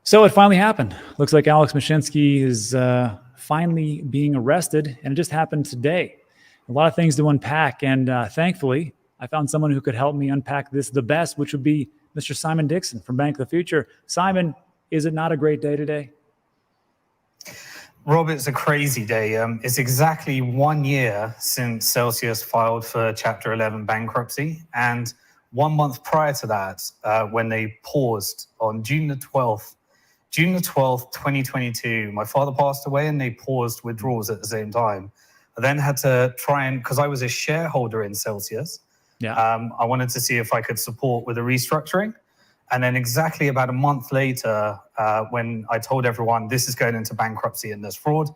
So it finally happened. Looks like Alex Mashinsky is finally being arrested, and it just happened today. A lot of things to unpack, and thankfully, I found someone who could help me unpack this the best, which would be Mr. Simon Dixon from Bank of the Future. Simon, is it not a great day today? Rob, it's a crazy day. It's exactly 1 year since Celsius filed for Chapter 11 bankruptcy, and 1 month prior to that, when they paused on June the 12th, 2022, my father passed away and they paused withdrawals at the same time. I then had to try and, because I was a shareholder in Celsius, I wanted to see if I could support with a restructuring. And then exactly about a month later, when I told everyone this is going into bankruptcy and there's fraud,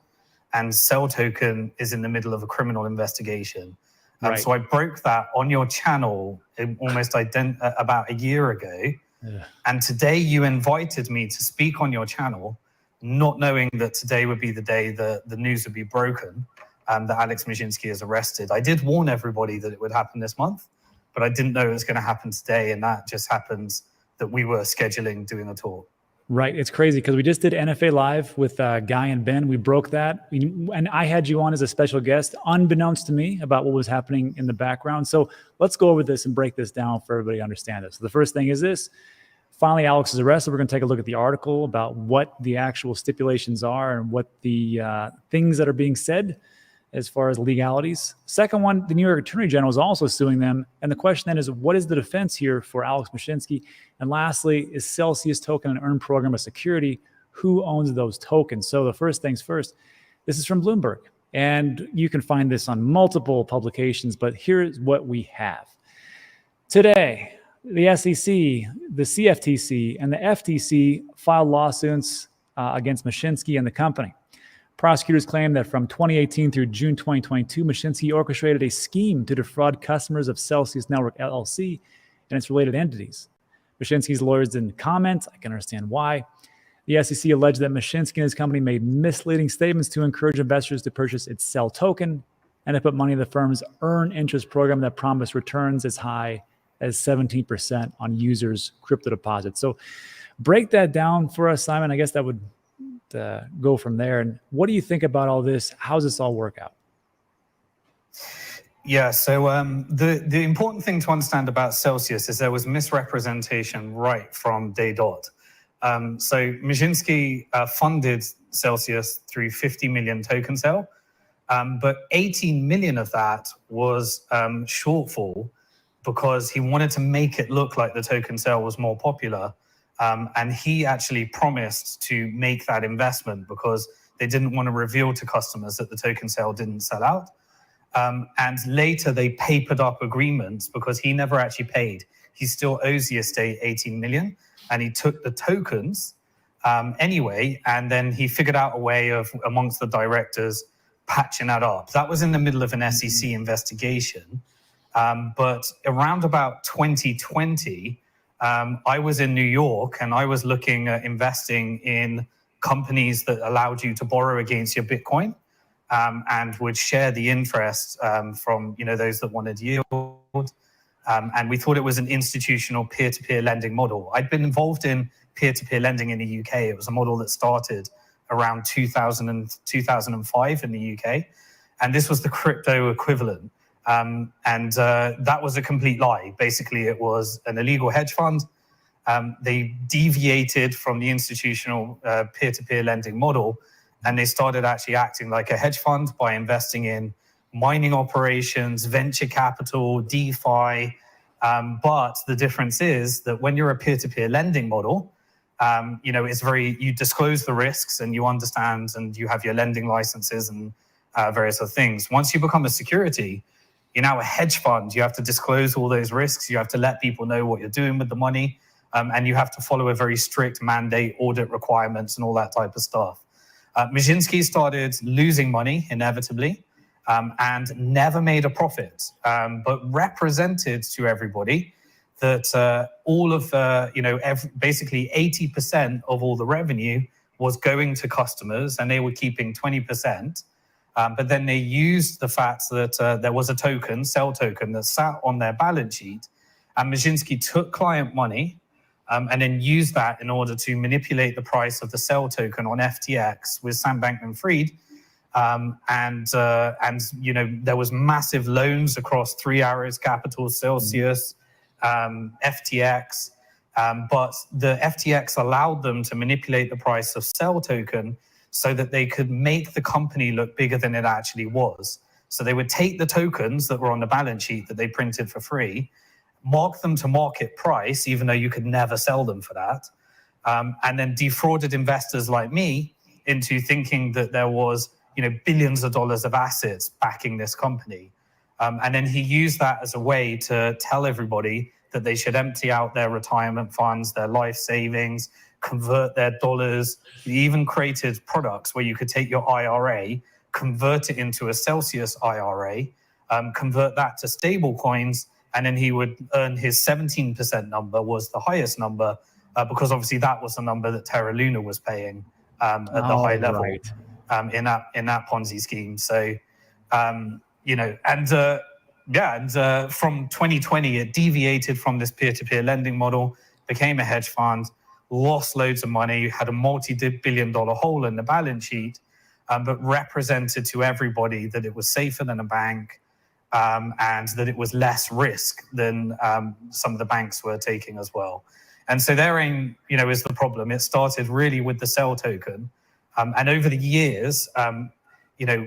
and Cell Token is in the middle of a criminal investigation. Right. So I broke that on your channel almost about a year ago. Yeah. And today you invited me to speak on your channel, not knowing that today would be the day that the news would be broken, that Alex Mashinsky is arrested. I did warn everybody that it would happen this month, but I didn't know it was going to happen today. And that just happens that we were scheduling doing a talk. Right. It's crazy because we just did NFA Live with Guy and Ben. We broke that. And I had you on as a special guest, unbeknownst to me, about what was happening in the background. So let's go over this and break this down for everybody to understand this. So the first thing is this. Finally, Alex is arrested. We're going to take a look at the article about what the actual stipulations are and what the things that are being said as far as legalities. Second one, the New York Attorney General is also suing them. And the question then is, what is the defense here for Alex Mashinsky? And lastly, is Celsius token and earn program a security? Who owns those tokens? So the first things first, this is from Bloomberg. And you can find this on multiple publications, but here's what we have. Today, the SEC, the CFTC, and the FTC filed lawsuits against Mashinsky and the company. Prosecutors claim that from 2018 through June 2022, Mashinsky orchestrated a scheme to defraud customers of Celsius Network LLC and its related entities. Mashinsky's lawyers didn't comment. I can understand why. The SEC alleged that Mashinsky and his company made misleading statements to encourage investors to purchase its Cell token and to put money in the firm's earn interest program that promised returns as high as 17% on users' crypto deposits. So break that down for us, Simon. I guess that would go from there. And what do you think about all this? How does this all work out? Yeah, so the important thing to understand about Celsius is there was misrepresentation right from day dot. So Mashinsky funded Celsius through 50 million token sale, but 18 million of that was shortfall because he wanted to make it look like the token sale was more popular. And he actually promised to make that investment because they didn't want to reveal to customers that the token sale didn't sell out. And later they papered up agreements because he never actually paid. He still owes the estate 18 million and he took the tokens anyway. And then he figured out a way of, amongst the directors, patching that up. That was in the middle of an SEC investigation. But around about 2020, I was in New York and I was looking at investing in companies that allowed you to borrow against your Bitcoin and would share the interest from those that wanted yield. And we thought it was an institutional peer-to-peer lending model. I'd been involved in peer-to-peer lending in the UK. It was a model that started around 2000 and 2005 in the UK. And this was the crypto equivalent. That was a complete lie. Basically, it was an illegal hedge fund. They deviated from the institutional peer-to-peer lending model, and they started actually acting like a hedge fund by investing in mining operations, venture capital, DeFi. But the difference is that when you're a peer-to-peer lending model, it's you disclose the risks and you understand and you have your lending licenses and various other things. Once you become a security, you're now a hedge fund. You have to disclose all those risks. You have to let people know what you're doing with the money. And you have to follow a very strict mandate, audit requirements, and all that type of stuff. Mashinsky started losing money, inevitably, and never made a profit, but represented to everybody that all of, basically 80% of all the revenue was going to customers, and they were keeping 20%. But then they used the fact that there was a token, Cell token, that sat on their balance sheet. And Mashinsky took client money, and then use that in order to manipulate the price of the sell token on FTX with Sam Bankman-Fried. And there was massive loans across Three Arrows Capital, Celsius, FTX. But the FTX allowed them to manipulate the price of sell token so that they could make the company look bigger than it actually was. So they would take the tokens that were on the balance sheet that they printed for free, mark them to market price, even though you could never sell them for that, and then defrauded investors like me into thinking that there was billions of dollars of assets backing this company. And then he used that as a way to tell everybody that they should empty out their retirement funds, their life savings, convert their dollars. He even created products where you could take your IRA, convert it into a Celsius IRA, convert that to stable coins, and then he would earn his 17% number was the highest number, because obviously that was the number that Terra Luna was paying at the high level. Right. In that Ponzi scheme. So, from 2020, it deviated from this peer-to-peer lending model, became a hedge fund, lost loads of money, had a multi-billion-dollar hole in the balance sheet, but represented to everybody that it was safer than a bank, and that it was less risk than some of the banks were taking as well. And so therein, is the problem. It started really with the Cell token. And over the years,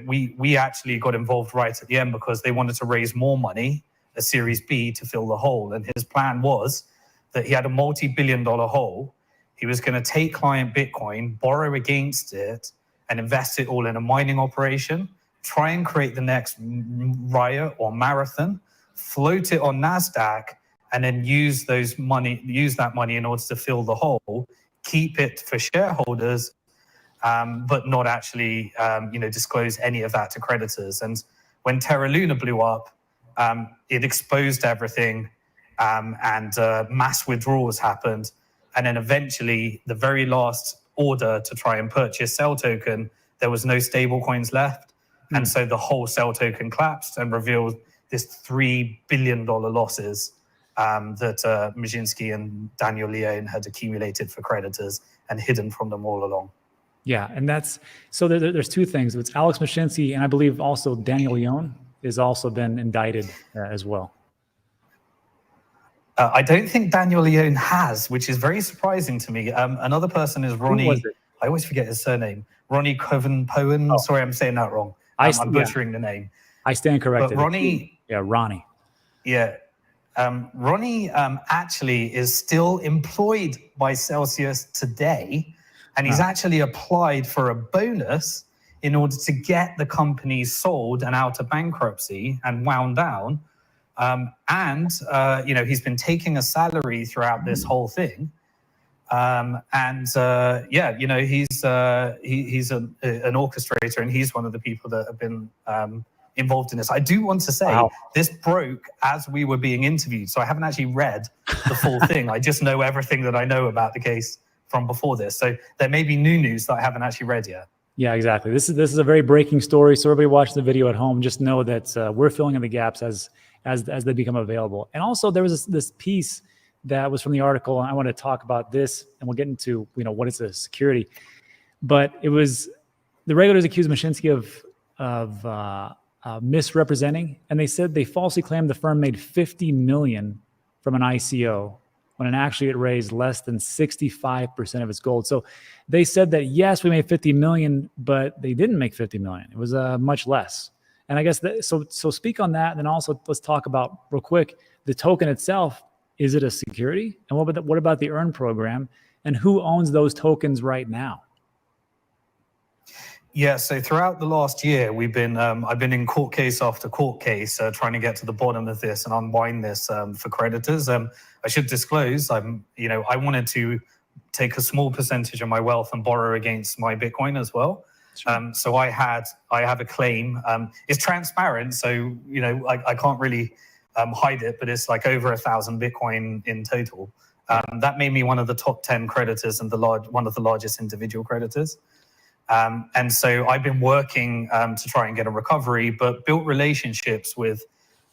we actually got involved right at the end because they wanted to raise more money, a Series B, to fill the hole. And his plan was that he had a multi-billion-dollar hole. He was going to take client Bitcoin, borrow against it, and invest it all in a mining operation, try and create the next Riot or Marathon, float it on NASDAQ, and then use that money in order to fill the hole, keep it for shareholders, but not actually, disclose any of that to creditors. And when Terra Luna blew up, it exposed everything, and mass withdrawals happened. And then eventually, the very last order to try and purchase Cell token, there was no stable coins left. And so the whole Cell token collapsed and revealed this $3 billion losses that Mashinsky and Daniel Leone had accumulated for creditors and hidden from them all along. Yeah, and there's two things. It's Alex Mashinsky, and I believe also Daniel Leone has also been indicted as well. I don't think Daniel Leone has, which is very surprising to me. Another person is Ronnie. Who was it? I always forget his surname. Ronnie Coven-Poen. Oh. Sorry, I'm saying that wrong. I'm butchering the name. I stand corrected. But Ronnie. Yeah, Ronnie. Yeah. Ronnie actually is still employed by Celsius today. And he's actually applied for a bonus in order to get the company sold and out of bankruptcy and wound down. He's been taking a salary throughout this whole thing. He's an orchestrator, and he's one of the people that have been involved in this. I do want to say this broke as we were being interviewed, so I haven't actually read the full thing. I just know everything that I know about the case from before this. So there may be new news that I haven't actually read yet. Yeah, exactly. This is a very breaking story. So everybody watching the video at home, just know that we're filling in the gaps as they become available. And also there was this piece that was from the article, and I want to talk about this, and we'll get into what is a security. But it was the regulators accused Mashinsky of misrepresenting, and they said they falsely claimed the firm made $50 million from an ICO when actually it raised less than 65% of its gold. So they said that, yes, we made 50 million, but they didn't make 50 million. It was much less. And I guess so speak on that. And then also let's talk about real quick, the token itself. Is it a security? And what about the Earn program? And who owns those tokens right now? Yeah, so throughout the last year, I've been in court case after court case, trying to get to the bottom of this and unwind this for creditors. I should disclose, I wanted to take a small percentage of my wealth and borrow against my Bitcoin as well. Sure. So I have a claim. It's transparent, so I can't really hide it, but it's like over 1,000 Bitcoin in total. That made me one of the top 10 creditors and one of the largest individual creditors. And so I've been working to try and get a recovery, but built relationships with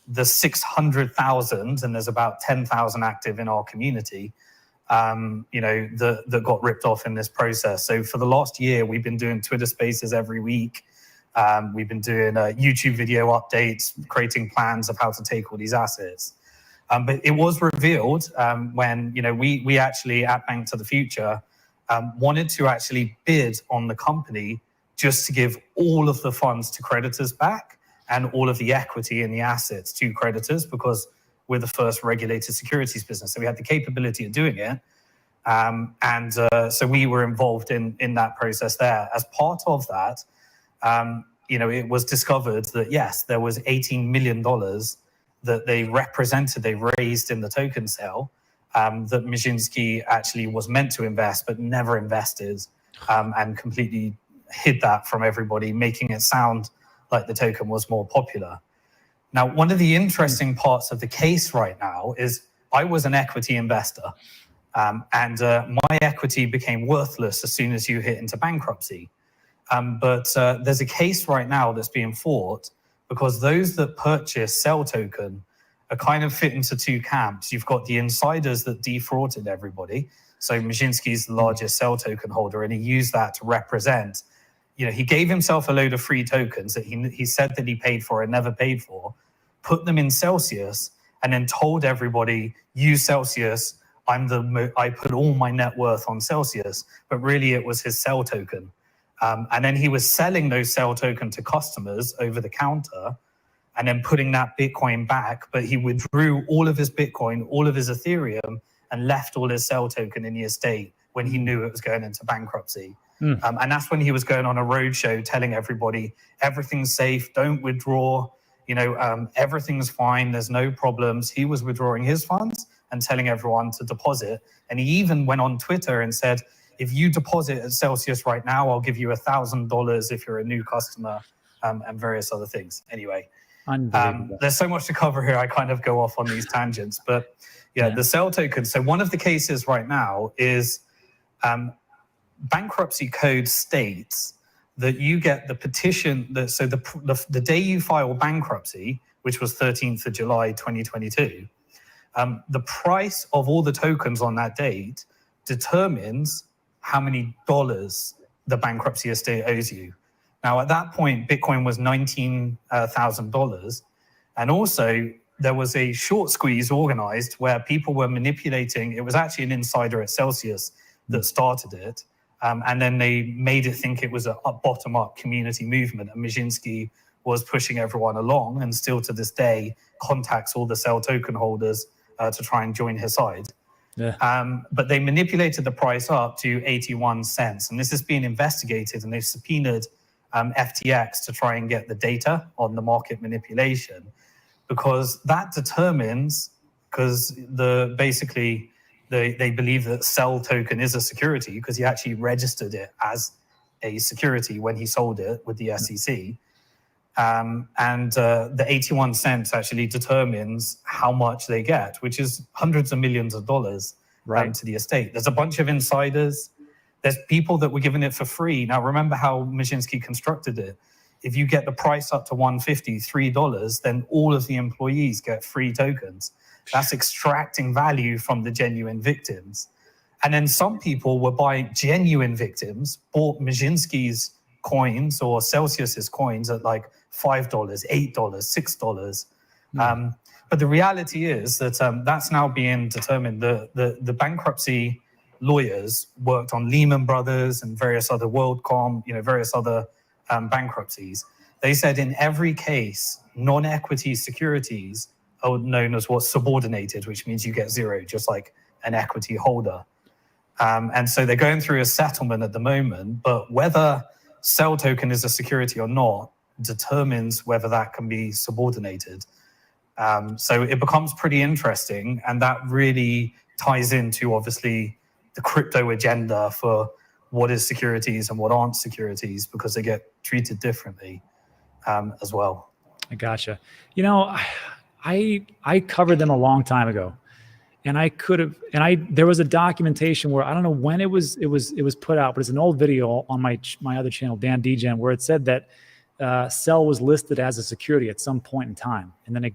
the 600,000, and there's about 10,000 active in our community, that got ripped off in this process. So for the last year, we've been doing Twitter Spaces every week. We've been doing YouTube video updates, creating plans of how to take all these assets. But it was revealed when we actually at Bank to the Future wanted to actually bid on the company just to give all of the funds to creditors back and all of the equity in the assets to creditors, because we're the first regulated securities business. So we had the capability of doing it. So we were involved in that process there. As part of that, it was discovered that, yes, there was $18 million that they raised in the token sale, that Mashinsky actually was meant to invest, but never invested, and completely hid that from everybody, making it sound like the token was more popular. Now, one of the interesting parts of the case right now is I was an equity investor, and my equity became worthless as soon as you hit into bankruptcy. But there's a case right now that's being fought because those that purchase Cell token are kind of fit into two camps. You've got the insiders that defrauded everybody. So Mashinsky's the largest Cell token holder, and he used that to represent, he gave himself a load of free tokens that he said that he paid for and never paid for, put them in Celsius, and then told everybody, use Celsius. I put all my net worth on Celsius, but really it was his Cell token. And then he was selling those Cell token to customers over the counter and then putting that Bitcoin back. But he withdrew all of his Bitcoin, all of his Ethereum, and left all his Cell token in the estate when he knew it was going into bankruptcy. And that's when he was going on a roadshow telling everybody, everything's safe, don't withdraw, everything's fine, there's no problems. He was withdrawing his funds and telling everyone to deposit. And he even went on Twitter and said, if you deposit at Celsius right now, I'll give you $1,000 if you're a new customer, and various other things. Anyway, there's so much to cover here. I kind of go off on these tangents, but yeah, the Cell token. So one of the cases right now is bankruptcy code states that you get the petition. So the day you file bankruptcy, which was 13th of July, 2022, the price of all the tokens on that date determines how many dollars the bankruptcy estate owes you. Now, at that point, Bitcoin was $19,000. And also, there was a short squeeze organized where people were manipulating. It was actually an insider at Celsius that started it. And then they made it think it was a bottom-up community movement. And Mashinsky was pushing everyone along, and still to this day contacts all the Cell token holders to try and join his side. But they manipulated the price up to 81 cents. And this is being investigated, and they've subpoenaed FTX to try and get the data on the market manipulation, because that determines, because they believe that Cell token is a security because he actually registered it as a security when he sold it with the SEC. The 81 cents actually determines how much they get, which is hundreds of millions of dollars to the estate. There's a bunch of insiders. There's people that were given it for free. Now, remember how Mashinsky constructed it. If you get the price up to $1.50, $3, then all of the employees get free tokens. That's extracting value from the genuine victims. And then some people were buying genuine victims, bought Mashinsky's coins or Celsius's coins at like $5, $8, $6. But the reality is that that's now being determined. The bankruptcy lawyers worked on Lehman Brothers and various other WorldCom, various other bankruptcies. They said in every case, non-equity securities are known as what's subordinated, which means you get zero, just like an equity holder. And so they're going through a settlement at the moment, but whether Cell token is a security or not determines whether that can be subordinated. So it becomes pretty interesting, and that really ties into, obviously, the crypto agenda for what is securities and what aren't securities, because they get treated differently as well. I gotcha. I covered them a long time ago, and there was a documentation where I don't know when it was put out, but it's an old video on my other channel, Dan Degen, where it said that Cell was listed as a security at some point in time, and then they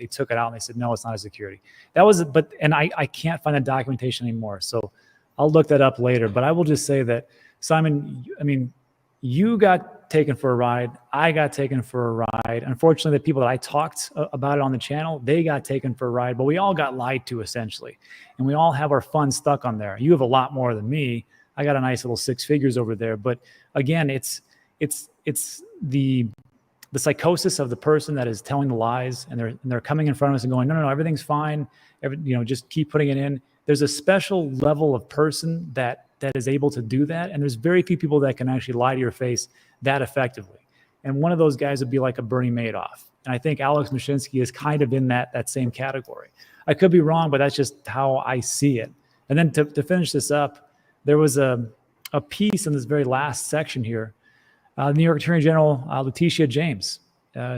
took it out and they said, no, it's not a security. And I can't find the documentation anymore. So I'll look that up later, but I will just say that, Simon, I mean, you got taken for a ride. I got taken for a ride. Unfortunately, the people that I talked about it on the channel, they got taken for a ride, but we all got lied to essentially. And we all have our funds stuck on there. You have a lot more than me. I got a nice little 6 figures over there. But again, it's the psychosis of the person that is telling the lies, and they're coming in front of us and going, no, everything's fine. Just keep putting it in. There's a special level of person that is able to do that. And there's very few people that can actually lie to your face that effectively. And one of those guys would be like a Bernie Madoff. And I think Alex Mashinsky is kind of in that same category. I could be wrong, but that's just how I see it. And then to finish this up, there was a piece in this very last section here. New York Attorney General Letitia James.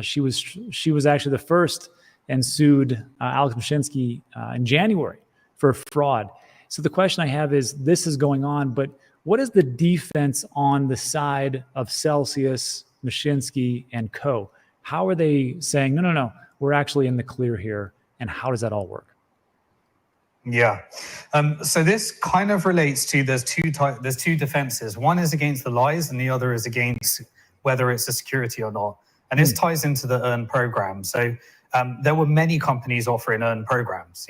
She was actually the first and sued Alex Mashinsky in January for fraud. So the question I have is, this is going on, but what is the defense on the side of Celsius, Mashinsky, and co? How are they saying, no, we're actually in the clear here, and how does that all work? Yeah. So this kind of relates to there's two defenses. One is against the lies, and the other is against whether it's a security or not. And this ties into the earn program. So there were many companies offering earn programs.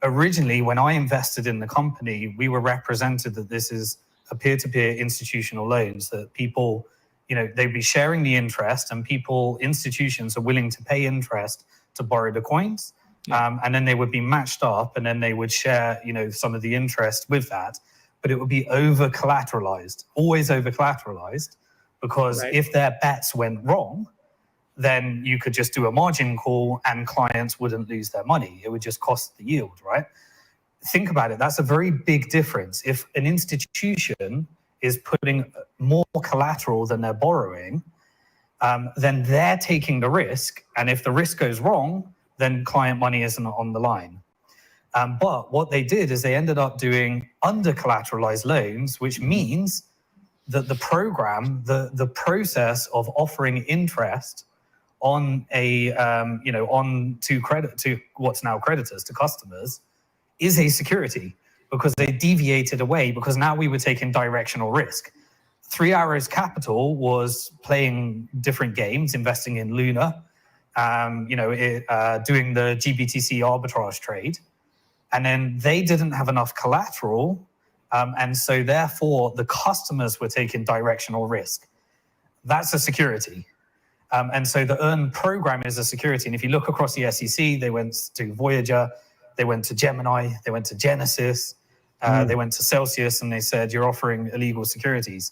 Originally, when I invested in the company, we were represented that this is a peer-to-peer institutional loans, that people, they'd be sharing the interest, and institutions are willing to pay interest to borrow the coins. And then they would be matched up, and then they would share, some of the interest with that. But it would be over-collateralized, always over-collateralized, because if their bets went wrong, then you could just do a margin call and clients wouldn't lose their money. It would just cost the yield, right? Think about it. That's a very big difference. If an institution is putting more collateral than they're borrowing, then they're taking the risk. And if the risk goes wrong, then client money isn't on the line. But what they did is they ended up doing under-collateralized loans, which means that the program, the process of offering interest on to what's now creditors, to customers, is a security, because they deviated away, because now we were taking directional risk. 3 Arrows Capital was playing different games, investing in Luna, doing the GBTC arbitrage trade, and then they didn't have enough collateral, and so therefore the customers were taking directional risk. That's a security. And so the earn program is a security. And if you look across the SEC, they went to Voyager, they went to Gemini, they went to Genesis, they went to Celsius, and they said, you're offering illegal securities.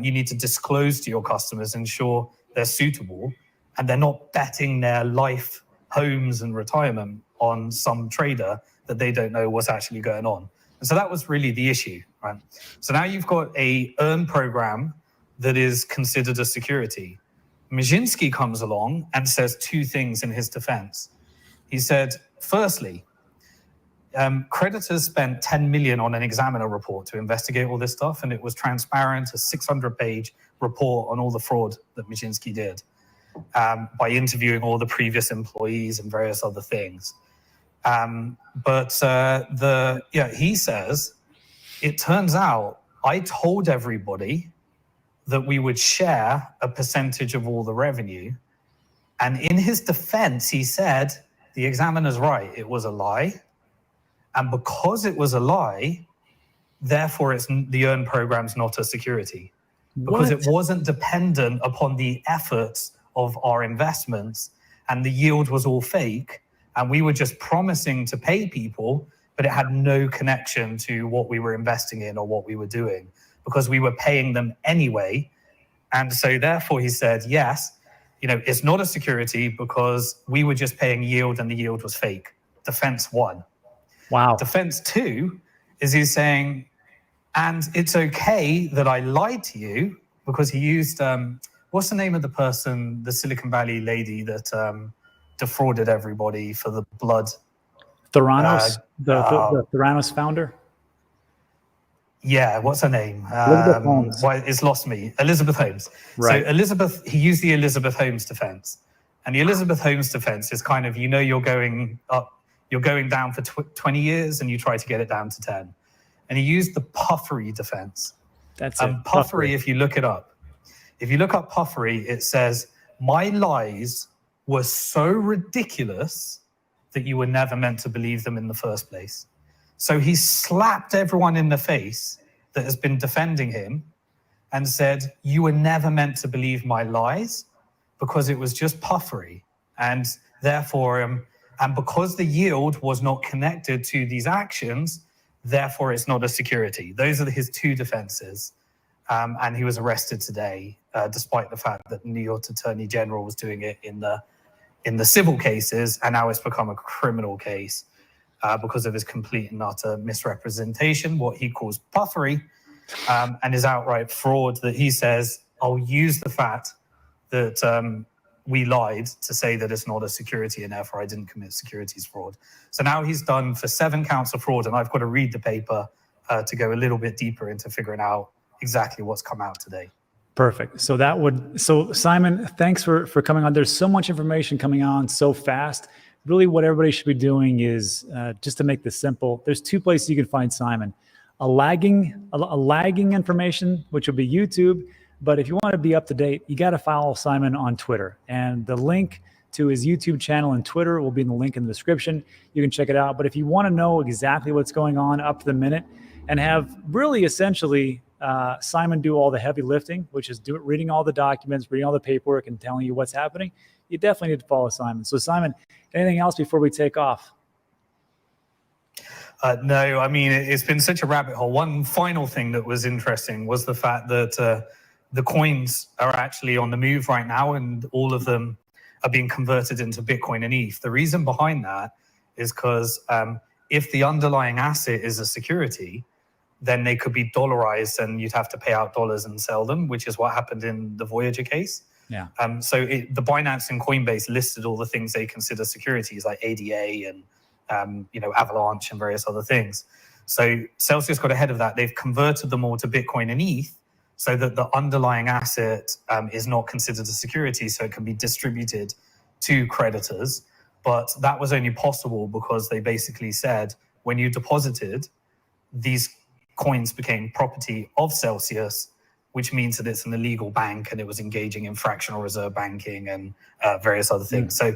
You need to disclose to your customers, ensure they're suitable, and they're not betting their life, homes, and retirement on some trader that they don't know what's actually going on. And so that was really the issue, right? So now you've got a earn program that is considered a security. Mashinsky comes along and says two things in his defense. He said, firstly, creditors spent 10 million on an examiner report to investigate all this stuff, and it was transparent, a 600-page report on all the fraud that Mashinsky did, by interviewing all the previous employees and various other things. He says, it turns out I told everybody that we would share a percentage of all the revenue. And in his defense, he said, the examiner's right, it was a lie. And because it was a lie, therefore the earn program's not a security. Because it wasn't dependent upon the efforts of our investments, and the yield was all fake. And we were just promising to pay people, but it had no connection to what we were investing in or what we were doing, because we were paying them anyway. And so therefore he said, yes, it's not a security because we were just paying yield and the yield was fake. Defense one. Wow. Defense two is he's saying, and it's okay that I lied to you, because he used, what's the name of the person, the Silicon Valley lady that defrauded everybody for the blood? Theranos, the Theranos founder? Yeah, what's her name? Elizabeth Holmes. Why it's lost me. Elizabeth Holmes. Right. So Elizabeth, he used the Elizabeth Holmes defense, and the Elizabeth Holmes defense is kind of, you're going up, you're going down for 20 years, and you try to get it down to 10. And he used the puffery defense. That's it. Puffery, if you look it up, if you look up puffery, it says, my lies were so ridiculous that you were never meant to believe them in the first place. So he slapped everyone in the face that has been defending him and said, you were never meant to believe my lies because it was just puffery. And therefore, and because the yield was not connected to these actions, therefore it's not a security. Those are his two defenses. And he was arrested today, despite the fact that the New York Attorney General was doing it in the civil cases, and now it's become a criminal case. Because of his complete and utter misrepresentation, what he calls puffery, and his outright fraud that he says, I'll use the fact that we lied to say that it's not a security and therefore I didn't commit securities fraud. So now he's done for 7 counts of fraud, and I've got to read the paper to go a little bit deeper into figuring out exactly what's come out today. Perfect. So Simon, thanks for coming on. There's so much information coming on so fast. Really what everybody should be doing is, just to make this simple, there's 2 places you can find Simon. A lagging information, which will be YouTube. But if you want to be up to date, you got to follow Simon on Twitter. And the link to his YouTube channel and Twitter will be in the link in the description. You can check it out. But if you want to know exactly what's going on up to the minute and have really essentially Simon do all the heavy lifting, which is reading all the documents, reading all the paperwork and telling you what's happening, you definitely need to follow Simon. So Simon, anything else before we take off? No, I mean, it's been such a rabbit hole. One final thing that was interesting was the fact that the coins are actually on the move right now, and all of them are being converted into Bitcoin and ETH. The reason behind that is because if the underlying asset is a security, then they could be dollarized and you'd have to pay out dollars and sell them, which is what happened in the Voyager case. Yeah. So the Binance and Coinbase listed all the things they consider securities, like ADA and Avalanche and various other things. So Celsius got ahead of that. They've converted them all to Bitcoin and ETH so that the underlying asset is not considered a security, so it can be distributed to creditors. But that was only possible because they basically said when you deposited, these coins became property of Celsius, which means that it's an illegal bank and it was engaging in fractional reserve banking and various other things. So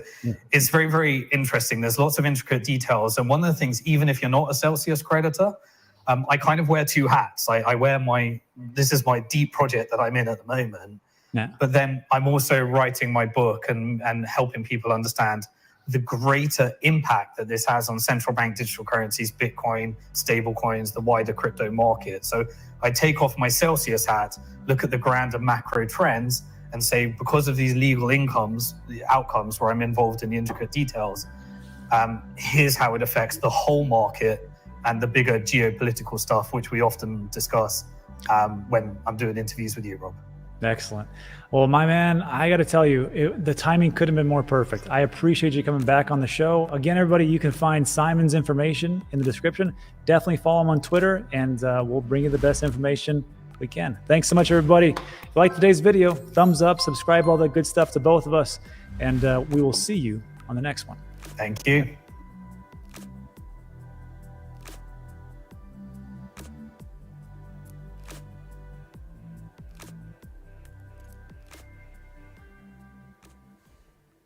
it's very, very interesting. There's lots of intricate details. And one of the things, even if you're not a Celsius creditor, I kind of wear 2 hats. I wear this is my deep project that I'm in at the moment. Yeah. But then I'm also writing my book and helping people understand the greater impact that this has on central bank digital currencies, Bitcoin, stable coins, the wider crypto market. So I take off my Celsius hat, look at the grander macro trends and say, because of these legal the outcomes where I'm involved in the intricate details, here's how it affects the whole market and the bigger geopolitical stuff, which we often discuss when I'm doing interviews with you, Rob. Excellent. Well, my man, I got to tell you, the timing couldn't have been more perfect. I appreciate you coming back on the show. Again, everybody, you can find Simon's information in the description. Definitely follow him on Twitter, and we'll bring you the best information we can. Thanks so much, everybody. If you liked today's video, thumbs up, subscribe, all that good stuff to both of us, and we will see you on the next one. Thank you.